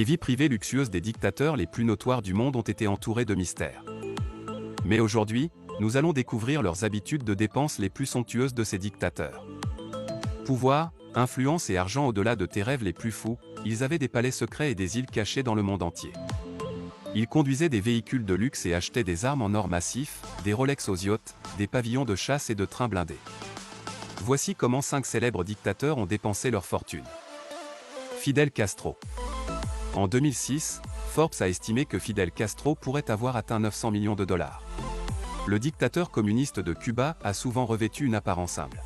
Les vies privées luxueuses des dictateurs les plus notoires du monde ont été entourées de mystères. Mais aujourd'hui, nous allons découvrir leurs habitudes de dépenses les plus somptueuses de ces dictateurs. Pouvoir, influence et argent au-delà de tes rêves les plus fous, ils avaient des palais secrets et des îles cachées dans le monde entier. Ils conduisaient des véhicules de luxe et achetaient des armes en or massif, des Rolex aux yachts, des pavillons de chasse et de trains blindés. Voici comment 5 célèbres dictateurs ont dépensé leur fortune. Fidel Castro. En 2006, Forbes a estimé que Fidel Castro pourrait avoir atteint 900 millions de dollars. Le dictateur communiste de Cuba a souvent revêtu une apparence humble.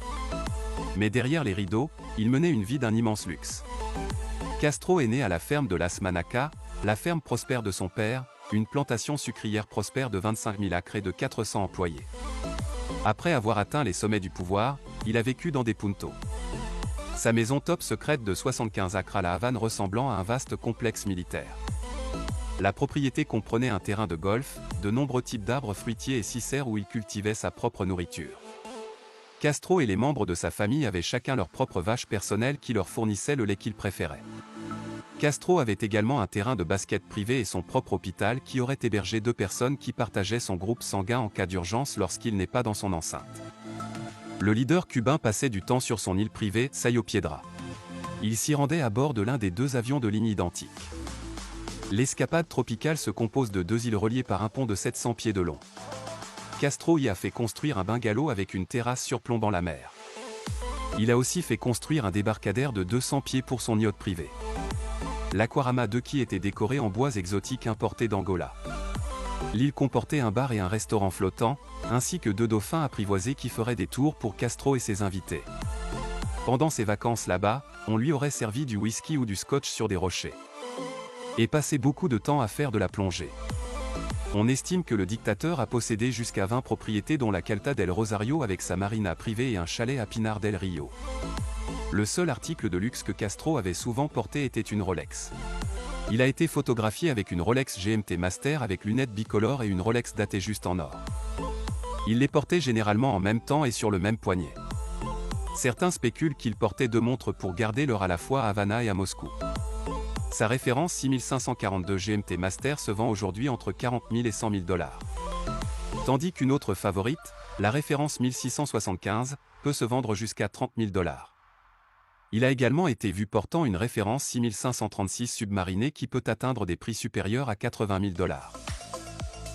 Mais derrière les rideaux, il menait une vie d'un immense luxe. Castro est né à la ferme de Las Manacas, la ferme prospère de son père, une plantation sucrière prospère de 25 000 acres et de 400 employés. Après avoir atteint les sommets du pouvoir, il a vécu dans des puntos. Sa maison top secrète de 75 acres à La Havane ressemblant à un vaste complexe militaire. La propriété comprenait un terrain de golf, de nombreux types d'arbres fruitiers et 6 serres où il cultivait sa propre nourriture. Castro et les membres de sa famille avaient chacun leur propre vache personnelle qui leur fournissait le lait qu'ils préféraient. Castro avait également un terrain de basket privé et son propre hôpital qui aurait hébergé 2 personnes qui partageaient son groupe sanguin en cas d'urgence lorsqu'il n'est pas dans son enceinte. Le leader cubain passait du temps sur son île privée, Sayo Piedra. Il s'y rendait à bord de l'un des 2 avions de ligne identiques. L'escapade tropicale se compose de 2 îles reliées par un pont de 700 pieds de long. Castro y a fait construire un bungalow avec une terrasse surplombant la mer. Il a aussi fait construire un débarcadère de 200 pieds pour son yacht privé. L'Aquarama 2 qui était décoré en bois exotiques importés d'Angola. L'île comportait un bar et un restaurant flottant, ainsi que 2 dauphins apprivoisés qui feraient des tours pour Castro et ses invités. Pendant ses vacances là-bas, on lui aurait servi du whisky ou du scotch sur des rochers. Et passé beaucoup de temps à faire de la plongée. On estime que le dictateur a possédé jusqu'à 20 propriétés dont la Calta del Rosario avec sa marina privée et un chalet à Pinar del Rio. Le seul article de luxe que Castro avait souvent porté était une Rolex. Il a été photographié avec une Rolex GMT Master avec lunettes bicolores et une Rolex datée juste en or. Il les portait généralement en même temps et sur le même poignet. Certains spéculent qu'il portait 2 montres pour garder l'heure à la fois à Havana et à Moscou. Sa référence 6542 GMT Master se vend aujourd'hui entre 40 000 et 100 000 dollars. Tandis qu'une autre favorite, la référence 1675, peut se vendre jusqu'à 30 000 dollars. Il a également été vu portant une référence 6536 submarinée qui peut atteindre des prix supérieurs à 80 000 dollars.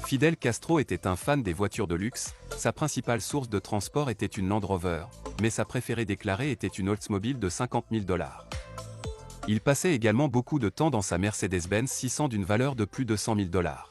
Fidel Castro était un fan des voitures de luxe, sa principale source de transport était une Land Rover, mais sa préférée déclarée était une Oldsmobile de 50 000 dollars. Il passait également beaucoup de temps dans sa Mercedes-Benz 600 d'une valeur de plus de 100 000 dollars.